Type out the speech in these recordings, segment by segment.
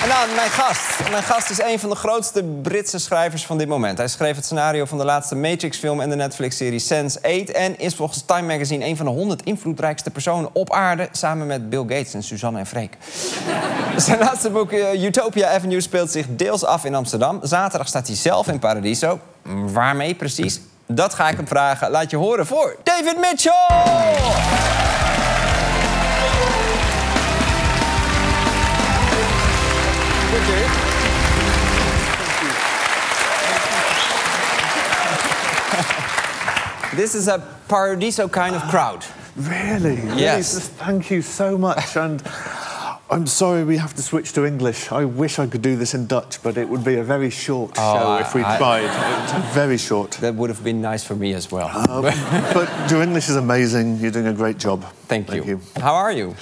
En dan mijn gast. Mijn gast is een van de grootste Britse schrijvers van dit moment. Hij schreef het scenario van de laatste Matrix-film en de Netflix-serie Sense8... en is volgens Time Magazine een van de 100 invloedrijkste personen op aarde... samen met Bill Gates en Suzanne en Freek. Zijn laatste boek, Utopia Avenue, speelt zich deels af in Amsterdam. Zaterdag staat hij zelf in Paradiso. Waarmee precies? Dat ga ik hem vragen. Laat je horen voor David Mitchell! This is a Paradiso kind of crowd. Really? Yes. Really? Thank you so much. And I'm sorry we have to switch to English. I wish I could do this in Dutch, but it would be a very short show if we tried. Very short. That would have been nice for me as well. But your English is amazing. You're doing a great job. Thank you. How are you?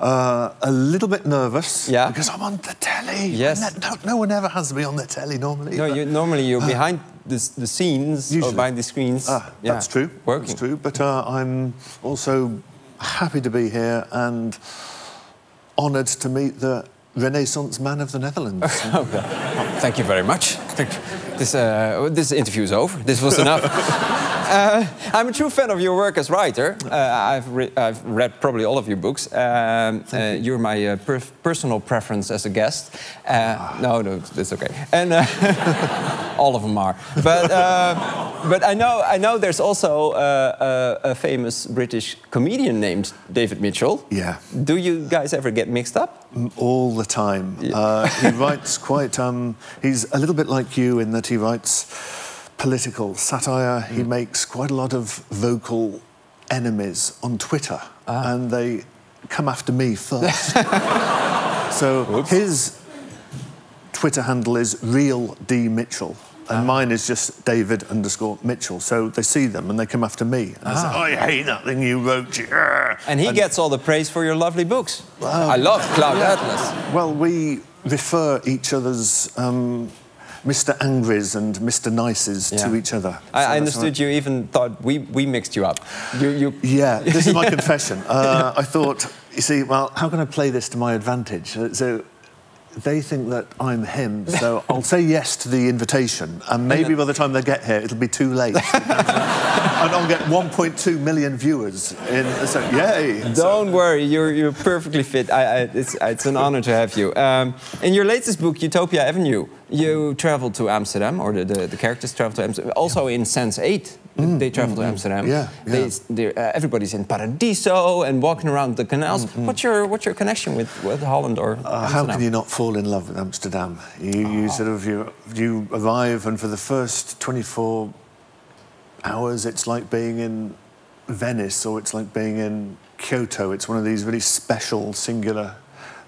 A little bit nervous. Yeah. Because I'm on the telly. Yes. No one ever has me on the telly normally. No, normally you're behind the scenes or behind the screens. That's true. Working. That's true. But I'm also happy to be here and honoured to meet the Renaissance man of the Netherlands. Okay. Thank you very much. This interview is over. This was enough. I'm a true fan of your work as writer. I've read probably all of your books. You're my personal preference as a guest. No, that's okay. And all of them are. But I know there's also a famous British comedian named David Mitchell. Yeah. Do you guys ever get mixed up? All the time. Yeah. He writes quite... he's a little bit like you in that he writes political satire. He makes quite a lot of vocal enemies on Twitter. And they come after me first. So his Twitter handle is Real D Mitchell. And mine is just David_Mitchell. So they see them and they come after me. And they say, I hate that thing you wrote. And he gets all the praise for your lovely books. I love Cloud Atlas. Well, we refer each other's Mr. Angries and Mr. Nices to each other. I understood you even thought we mixed you up. Yeah, this is my confession. I thought, you see, well, how can I play this to my advantage? So they think that I'm him, so I'll say yes to the invitation, and maybe by the time they get here, it'll be too late. And I'll get 1.2 million viewers. So, yay! Don't worry, you're perfectly fit. It's an honor to have you. In your latest book, Utopia Avenue, you traveled to Amsterdam, or the characters traveled to Amsterdam. Also in Sense8, they travel to Amsterdam. Everybody's in Paradiso and walking around the canals. What's your connection with Holland or Amsterdam? How can you not fall in love with Amsterdam? You arrive, and for the first 24 hours, it's like being in Venice, or it's like being in Kyoto. It's one of these really special, singular...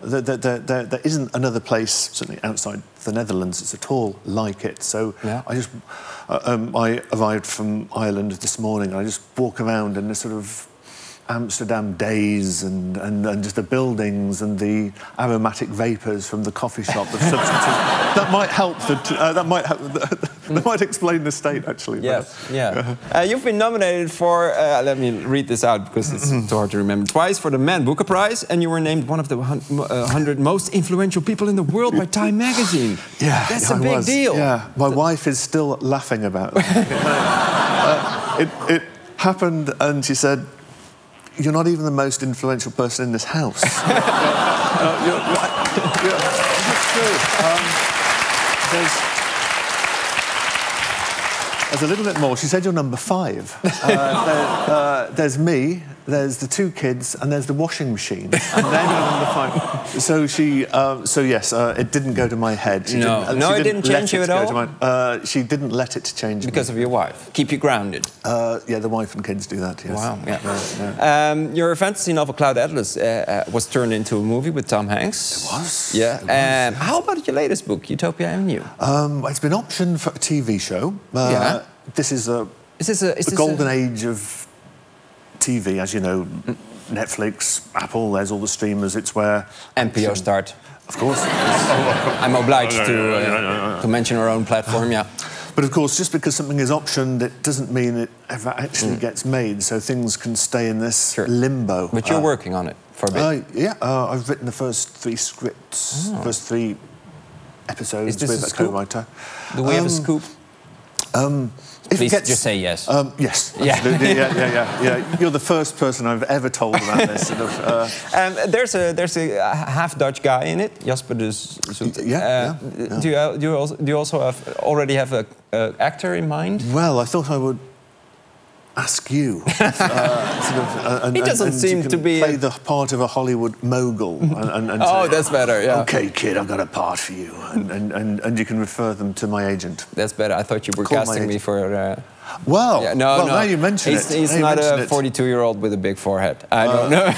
There isn't another place, certainly outside the Netherlands, it's at all like it. So I arrived from Ireland this morning, and I just walk around in this sort of Amsterdam days and just the buildings and the aromatic vapours from the coffee shop, the substances. That might help. That might explain the state, actually. Yes, you've been nominated for, let me read this out because it's too hard to remember, twice for the Man Booker Prize, and you were named one of the 100 most influential people in the world by Time Magazine. Yeah, that's a big deal. Yeah, my wife is still laughing about it. It happened, and she said, "You're not even the most influential person in this house." That's true. There's a little bit more. She said you're number 5. There's me, there's the 2 kids, and there's the washing machine. And then you're number 5. So yes, it didn't go to my head. It didn't change you at all? She didn't let it change me. Because of your wife? Keep you grounded? Yeah, the wife and kids do that, yes. Wow, yeah. Your fantasy novel, Cloud Atlas, was turned into a movie with Tom Hanks. It was. Yeah. How about your latest book, Utopia Avenue? It's been optioned for a TV show. This is the golden age of TV, as you know. Netflix, Apple, there's all the streamers. It's where... NPO start. Of course. I'm obliged to mention our own platform, yeah. But of course, just because something is optioned, it doesn't mean it ever actually gets made, so things can stay in this limbo. But you're working on it for a bit. Yeah, I've written the first 3 scripts, first 3 episodes with a co-writer. Do we have a scoop? Please just say yes. Yes, absolutely. Yeah. You're the first person I've ever told about this. Sort of, and there's a half Dutch guy in it, Jasper de Zoet. Yeah. Do you also already have an actor in mind? Well, I thought I would ask you. He doesn't seem to be play the part of a Hollywood mogul. And oh, say, that's better. Yeah. Okay, kid, I've got a part for you, and you can refer them to my agent. That's better. I thought you were casting me for. Well, yeah, no. Now you mention it. He's not a 42-year-old with a big forehead. I don't know.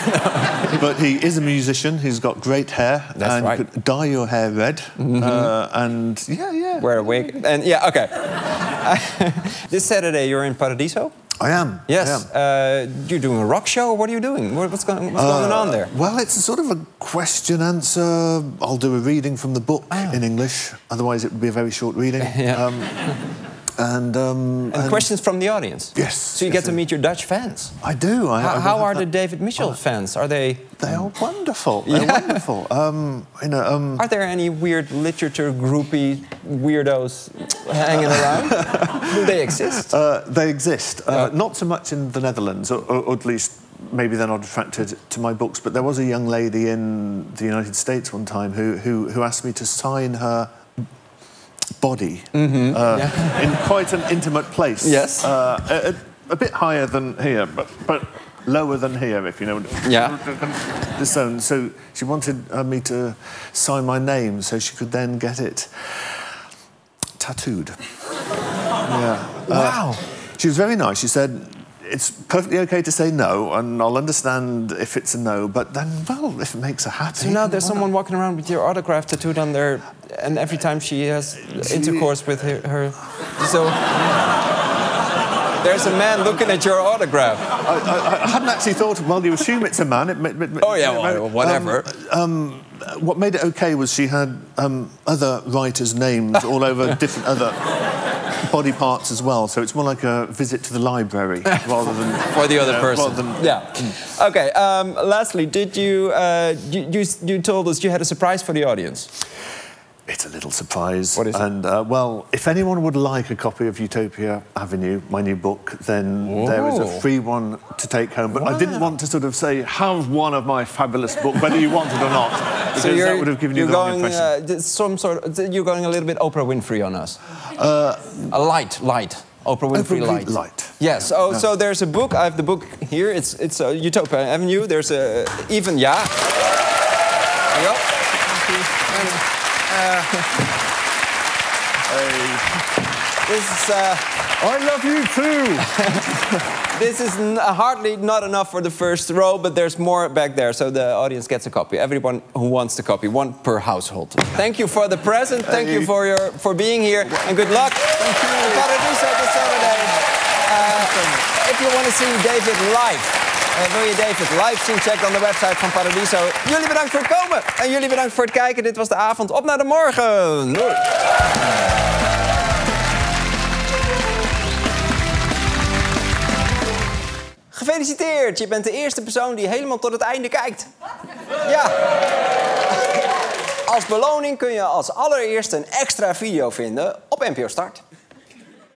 But he is a musician. He's got great hair. That's and right. You could dye your hair red. And yeah. Wear a wig. And yeah, okay. This Saturday you're in Paradiso. I am. Yes. I am. You're doing a rock show. What are you doing? What's going on there? Well, it's a sort of a question-answer. I'll do a reading from the book in English. Otherwise, it would be a very short reading. And questions from the audience. Yes. So you get to meet your Dutch fans. I do. How are the David Mitchell fans? Are they? They are wonderful. They're wonderful. Are there any weird literature groupie weirdos hanging around? Do they exist? They exist. Not so much in the Netherlands, or at least maybe they're not attracted to my books. But there was a young lady in the United States one time who asked me to sign her body in quite an intimate place. Yes. A bit higher than here, but lower than here, if you know. So she wanted me to sign my name so she could then get it tattooed. Wow. She was very nice. She said, it's perfectly okay to say no, and I'll understand if it's a no, but then, well, if it makes her happy... So now there's someone walking around with your autograph tattooed on there, and every time she has intercourse with her... So... There's a man looking at your autograph. I hadn't actually thought, well, you assume it's a man. Whatever. What made it okay was she had other writers' names all over different other body parts as well. So it's more like a visit to the library rather than... For the other person. Okay, lastly, did you told us you had a surprise for the audience. It's a little surprise. What is it? And, well, if anyone would like a copy of Utopia Avenue, my new book, then there is a free one to take home. But I didn't want to sort of say, have one of my fabulous books, whether you want it or not. Because that would have given you the wrong impression. You're going a little bit Oprah Winfrey on us. A light. Oprah Winfrey light. Yes. So there's a book. I have the book here. It's Utopia Avenue. There's a even There you go. This is... I love you too! This is hardly not enough for the first row, but there's more back there, so the audience gets a copy. Everyone who wants the copy, one per household. Thank you for the present, thank you for being here, and good luck. Thank you. Paradiso this Saturday. If you want to see David live... wil je David live zien? Check dan de website van Paradiso. Jullie bedankt voor het komen. En jullie bedankt voor het kijken. Dit was de avond. Op naar de morgen. Doei. Gefeliciteerd. Je bent de eerste persoon die helemaal tot het einde kijkt. Ja. Als beloning kun je als allereerste een extra video vinden op NPO Start.